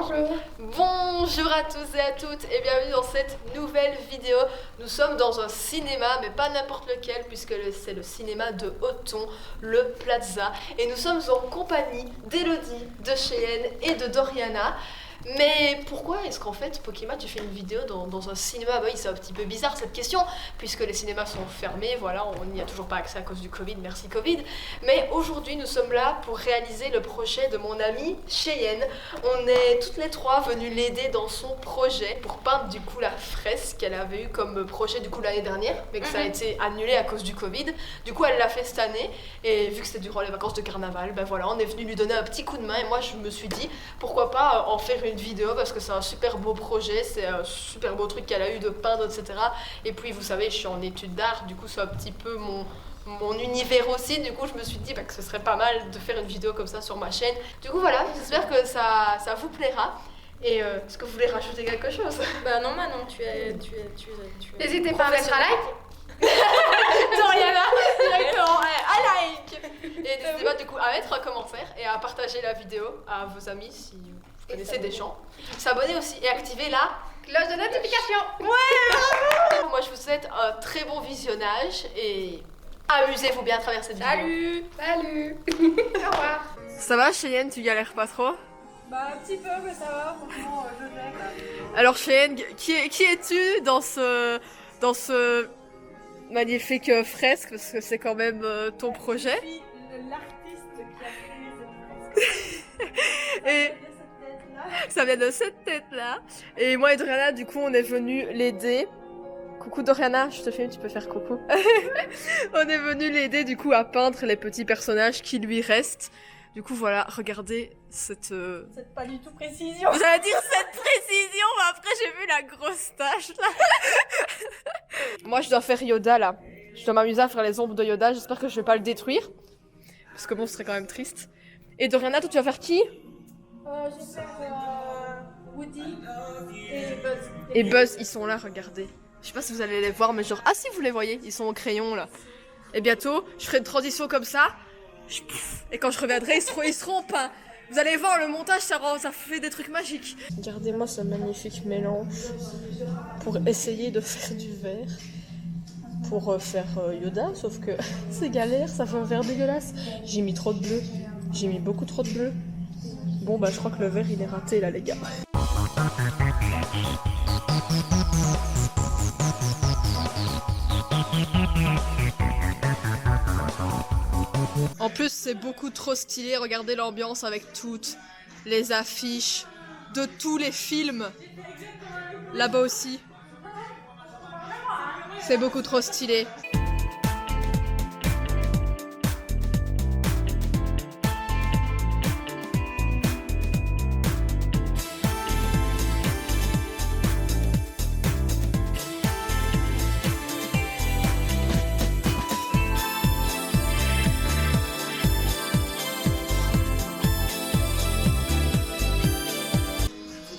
Bonjour. Bonjour à tous et à toutes et bienvenue dans cette nouvelle vidéo. Nous sommes dans un cinéma, mais pas n'importe lequel, puisque c'est le cinéma de Othon, le Plaza. Et nous sommes en compagnie d'Elodie, de Cheyenne et de Doriana. Mais pourquoi est-ce qu'en fait, Pokima, tu fais une vidéo dans un cinéma? Bah oui, c'est un petit peu bizarre cette question, puisque les cinémas sont fermés, voilà, on n'y a toujours pas accès à cause du Covid, merci Covid. Mais aujourd'hui, nous sommes là pour réaliser le projet de mon amie Cheyenne. On est toutes les trois venues l'aider dans son projet pour peindre du coup la fresque qu'elle avait eu comme projet du coup l'année dernière, mais que ça a été annulé à cause du Covid. Du coup, elle l'a fait cette année, et vu que c'était durant les vacances de carnaval, ben voilà, on est venu lui donner un petit coup de main, et moi je me suis dit, pourquoi pas en faire une vidéo, parce que c'est un super beau projet, c'est un super beau truc qu'elle a eu de peindre, etc. Et puis vous savez, je suis en études d'art, du coup c'est un petit peu mon univers aussi, du coup je me suis dit que ce serait pas mal de faire une vidéo comme ça sur ma chaîne. Du coup voilà, j'espère que ça vous plaira. Et est-ce que vous voulez rajouter quelque chose? Bah non Manon, tu es N'hésitez pas à mettre un like. Doriana, directement, un like. Et n'hésitez pas du coup à mettre un commentaire et à partager la vidéo à vos amis si vous connaissez des gens. S'abonner aussi et activer la Cloche de notification. ouais. Moi je vous souhaite un très bon visionnage et amusez-vous bien à travers cette vidéo. Salut. Au revoir. Ça va Cheyenne, tu galères pas trop? Bah un petit peu mais ça va, franchement je gère. Alors Cheyenne, qui es-tu dans ce magnifique fresque, parce que c'est quand même ton projet? Je suis l'artiste qui a créé cette fresque. Et ça vient de cette tête-là. Et moi et Doriana, du coup, on est venus l'aider. Coucou Doriana, je te filme, tu peux faire coucou. On est venus l'aider, du coup, à peindre les petits personnages qui lui restent. Du coup, voilà, regardez cette... C'est pas du tout précision. Vous allez dire cette précision, mais après j'ai vu la grosse tache, là. Moi, je dois faire Yoda, là. Je dois m'amuser à faire les ombres de Yoda. J'espère que je vais pas le détruire. Parce que bon, ce serait quand même triste. Et Doriana, toi, tu vas faire qui? Je vais faire Woody et Buzz. Et Buzz, ils sont là, regardez. Je sais pas si vous allez les voir, mais genre... Ah si, vous les voyez, ils sont au crayon, là. Et bientôt, je ferai une transition comme ça. Et quand je reviendrai, ils seront peints. Vous allez voir, le montage, ça fait des trucs magiques. Regardez-moi ce magnifique mélange pour essayer de faire du vert. Pour faire Yoda, sauf que c'est galère, ça fait un vert dégueulasse. J'ai mis trop de bleu. J'ai mis beaucoup trop de bleu. Bon, bah, je crois que le vert, il est raté, là, les gars. En plus, c'est beaucoup trop stylé. Regardez l'ambiance avec toutes les affiches de tous les films. Là-bas aussi. C'est beaucoup trop stylé.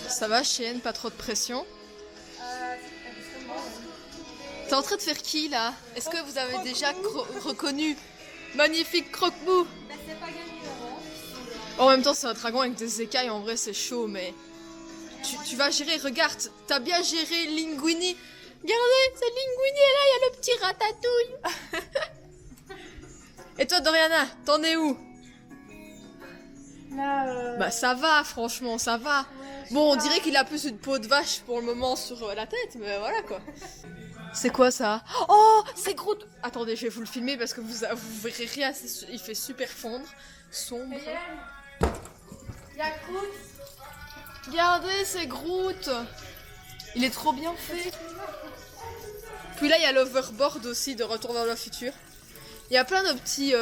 Ça va, Cheyenne, pas trop de pression? T'es en train de faire qui, là? Est-ce que vous avez déjà reconnu magnifique Croque-Mou? Bah c'est pas gagné d'avance. En même temps, c'est un dragon avec des écailles, en vrai, c'est chaud, mais... Tu vas gérer, regarde, t'as bien géré Linguini. Regardez, c'est Linguini, et là, il y a le petit ratatouille. Et toi, Doriana, t'en es où? Là Bah ça va, franchement, ça va. Bon, on dirait qu'il a plus une peau de vache pour le moment sur la tête, mais voilà quoi. C'est quoi ça? Oh, c'est Groot. Attendez, je vais vous le filmer parce que vous verrez rien, il fait super sombre. il y a Groot. Regardez, c'est Groot. Il est trop bien fait. Puis là, il y a l'overboard aussi de Retour vers le futur. Il y a plein de petits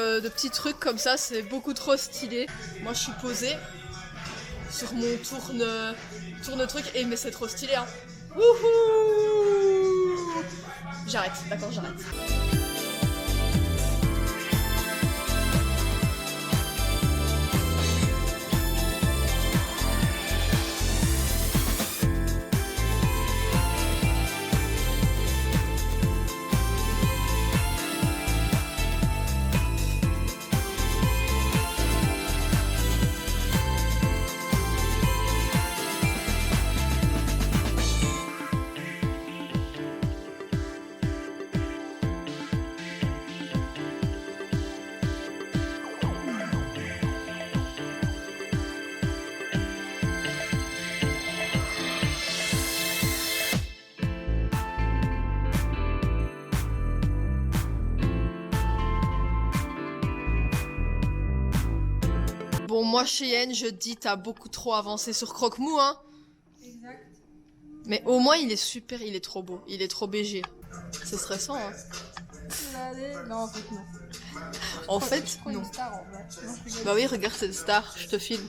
trucs comme ça, c'est beaucoup trop stylé. Moi, je suis posée sur mon tourne truc, mais c'est trop stylé, hein. Wouhou! J'arrête, d'accord, j'arrête. moi Cheyenne, je dis t'as beaucoup trop avancé sur Croque-Mou, hein. Exact. Mais au moins il est super, il est trop beau, il est trop BG. C'est stressant, hein. Non, en fait, non. En fait, Trop non. une star, en vrai. Non, je rigole. Bah oui, regarde cette star, je te filme.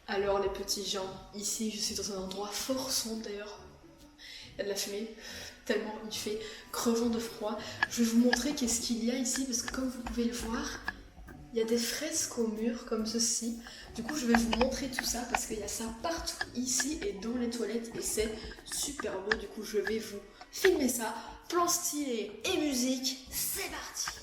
Alors les petits gens, ici je suis dans un endroit fort sombre d'ailleurs. Il y a de la fumée, tellement il fait crevant de froid. Je vais vous montrer qu'est-ce qu'il y a ici parce que comme vous pouvez le voir, il y a des fresques au mur comme ceci. Du coup je vais vous montrer tout ça parce qu'il y a ça partout ici et dans les toilettes et c'est super beau. Du coup je vais vous filmer ça. Plan stylé et musique, c'est parti!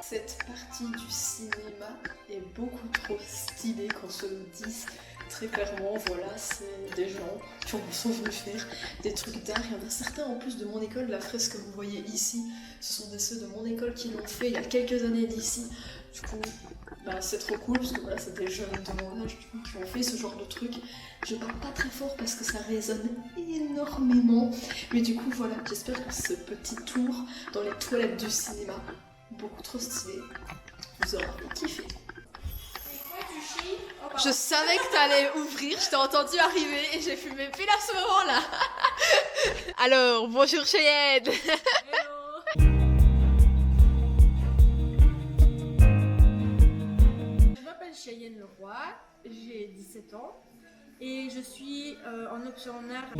Cette partie du cinéma est beaucoup trop stylée qu'on se le dise très clairement. Voilà, c'est des gens qui sont venus faire des trucs d'art. Il y en a certains en plus de mon école. La fresque que vous voyez ici, ce sont ceux de mon école qui l'ont fait il y a quelques années d'ici. Du coup, bah, c'est trop cool parce que voilà, c'est des jeunes de mon âge qui ont fait ce genre de truc. Je parle pas très fort parce que ça résonne énormément. Mais du coup, voilà, j'espère que ce petit tour dans les toilettes du cinéma, beaucoup trop stylé, vous aura kiffé. Je savais que t'allais ouvrir, je t'ai entendu arriver et j'ai fumé pile à ce moment-là. Alors, bonjour Cheyenne. Je m'appelle Cheyenne Leroy, j'ai 17 ans et je suis en option en art.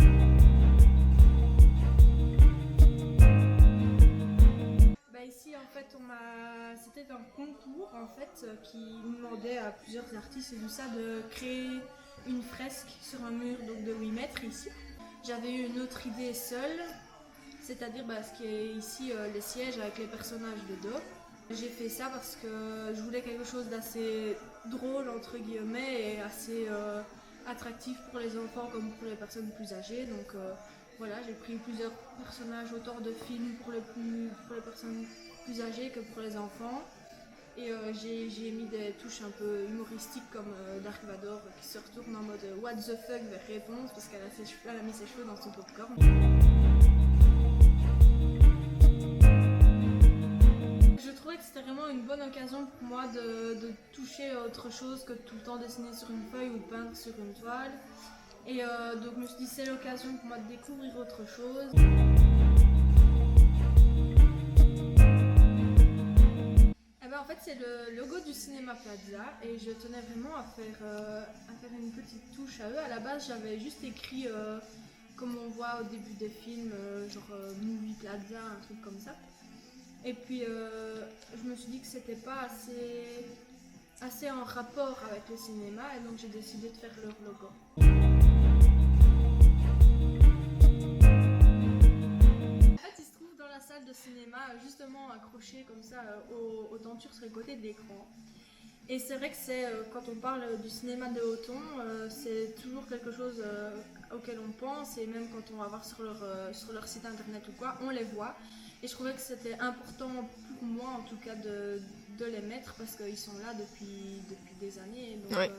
Bah ici en fait c'était un concours en fait qui demandait à plusieurs artistes et tout ça de créer une fresque sur un mur donc de 8 mètres ici. J'avais eu une autre idée seule, c'est-à-dire ce qui est ici les sièges avec les personnages dedans. J'ai fait ça parce que je voulais quelque chose d'assez drôle entre guillemets et assez attractif pour les enfants comme pour les personnes plus âgées. Donc voilà, j'ai pris plusieurs personnages auteurs de films pour les personnes plus âgées que pour les enfants. Et j'ai mis des touches un peu humoristiques comme Dark Vador qui se retourne en mode what the fuck vers réponse parce qu'elle a mis ses cheveux dans son popcorn. Je trouvais que c'était vraiment une bonne occasion pour moi de toucher à autre chose que tout le temps dessiner sur une feuille ou peindre sur une toile. Et donc je me suis dit c'est l'occasion pour moi de découvrir autre chose. En fait c'est le logo du cinéma Plaza et je tenais vraiment à faire une petite touche à eux. À la base j'avais juste écrit comme on voit au début des films, genre Movie Plaza, un truc comme ça. Et puis je me suis dit que c'était pas assez en rapport avec le cinéma et donc j'ai décidé de faire leur logo. Salle de cinéma justement accrochée comme ça aux tentures sur les côtés de l'écran. Et c'est vrai que quand on parle du cinéma de Othon, c'est toujours quelque chose auquel on pense et même quand on va voir sur leur site internet ou quoi, on les voit. Et je trouvais que c'était important pour moi en tout cas de les mettre parce qu'ils sont là depuis des années. Donc ouais.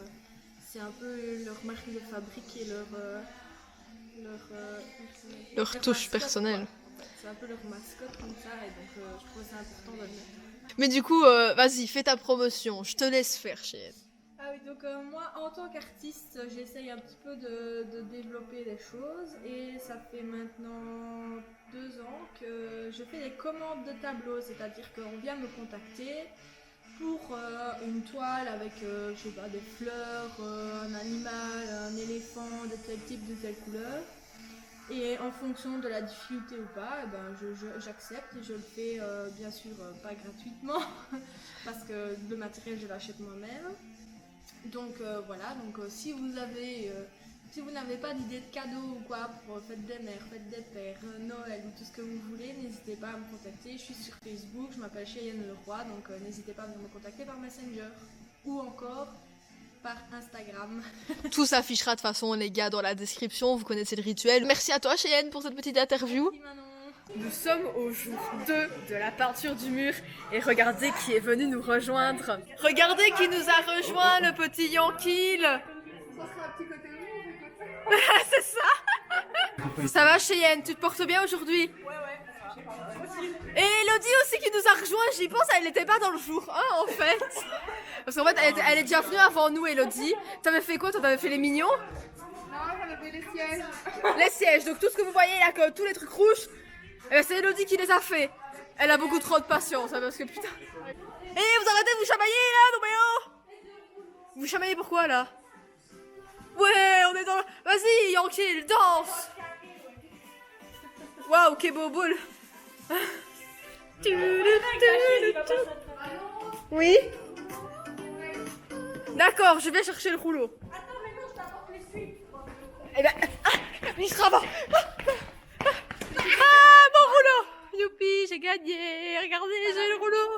C'est un peu leur marque de fabrique et leur touche personnelle. C'est un peu leur mascotte comme ça et donc je trouvais ça important de le mettre. Mais du coup, vas-y, fais ta promotion, je te laisse faire, Cheyenne. Ah oui, donc moi en tant qu'artiste j'essaye un petit peu de développer des choses et ça fait maintenant 2 ans que je fais des commandes de tableaux, c'est-à-dire qu'on vient me contacter pour une toile avec je sais pas, des fleurs, un animal, un éléphant de tel type, de telle couleur. Et en fonction de la difficulté ou pas, eh ben j'accepte et je le fais bien sûr pas gratuitement parce que le matériel je l'achète moi-même. Donc voilà, donc si vous n'avez pas d'idée de cadeau ou quoi pour fête des mères, fête des pères, Noël ou tout ce que vous voulez, n'hésitez pas à me contacter. Je suis sur Facebook, je m'appelle Cheyenne Leroy, donc n'hésitez pas à venir me contacter par Messenger ou encore par Instagram. Tout s'affichera de toute façon les gars dans la description, vous connaissez le rituel. Merci à toi Cheyenne pour cette petite interview. Merci Manon. Nous sommes au jour 2 de la peinture du mur et regardez qui est venu nous rejoindre. Regardez qui nous a rejoint, le petit Yankil. C'est ça. Ça va Cheyenne, tu te portes bien aujourd'hui? Et Elodie aussi qui nous a rejoint, j'y pense, elle n'était pas dans le jour 1 en fait. Parce qu'en fait elle est déjà venue avant nous Elodie. T'avais fait quoi? Toi t'avais fait les mignons? Non, j'avais fait les sièges. Les sièges, donc tout ce que vous voyez là, tous les trucs rouges, eh ben, c'est Elodie qui les a fait. Elle a beaucoup trop de patience, hein, parce que putain. Eh vous arrêtez de vous chamailler là, non mais oh. Vous chamaillez pourquoi là? Ouais, on est dans le... Vas-y Yankil, danse. Waouh, Kebo boule. Oui. D'accord, je vais chercher le rouleau. Attends, mais non, je t'apporte les suites. Eh ben, il sera bon. Ah, mon rouleau. Youpi, j'ai gagné. Regardez, j'ai le rouleau.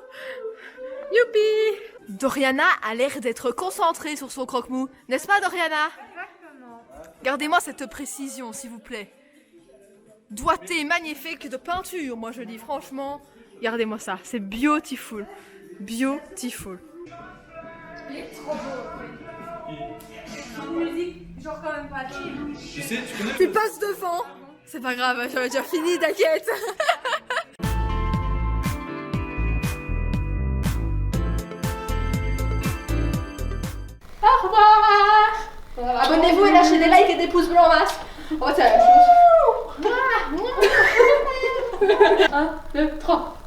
Youpi. Doriana a l'air d'être concentrée sur son croque-mou. N'est-ce pas, Doriana? Exactement. Gardez-moi cette précision, s'il vous plaît. Doigté magnifique de peinture, moi je dis franchement. Regardez-moi ça, c'est beautiful. Beautiful. Il est trop beau. Une musique genre quand même pas chill. Tu sais, tu connais Tu passes devant. C'est pas grave, j'avais déjà fini, t'inquiète. Au revoir. Abonnez-vous et lâchez des likes et des pouces bleus en masse. Oh c'est la même chose. 1, 2, 3.